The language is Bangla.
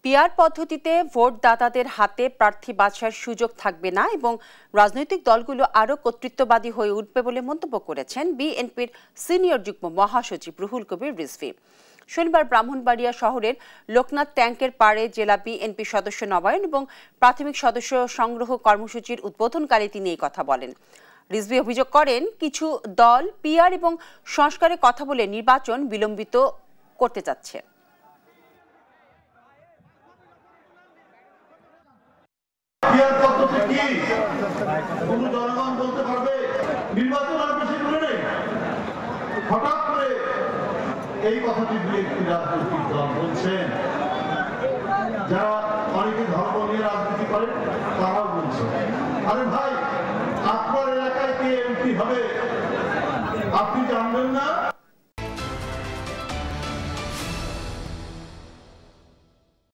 পিআর পদ্ধতিতে ভোটদাতাদের হাতে প্রার্থী বাছার সুযোগ থাকবে না এবং রাজনৈতিক দলগুলো আরও কর্তৃত্ববাদী হয়ে উঠবে বলে মন্তব্য করেছেন বিএনপির সিনিয়র যুগ্ম মহাসচিব রুহুল কবির রিজভী। শনিবার ব্রাহ্মণবাড়িয়া শহরের লোকনাথ ট্যাঙ্কের পাড়ে জেলা বিএনপি সদস্য নবায়ন এবং প্রাথমিক সদস্য সংগ্রহ কর্মসূচির উদ্বোধনকালে তিনি এই কথা বলেন। রিজভী অভিযোগ করেন, কিছু দল পিআর এবং সংস্কারের কথা বলে নির্বাচন বিলম্বিত করতে চাচ্ছে। হঠাৎ করে এই কথাটি বিএনপি রাজনৈতিক দল বলছেন, যারা অনেকে ধর্ম নিয়ে রাজনীতি করেন তারাও বলছেন, আরে ভাই আপনার এলাকায় কে এমপি হবে আপনি জানবেন না?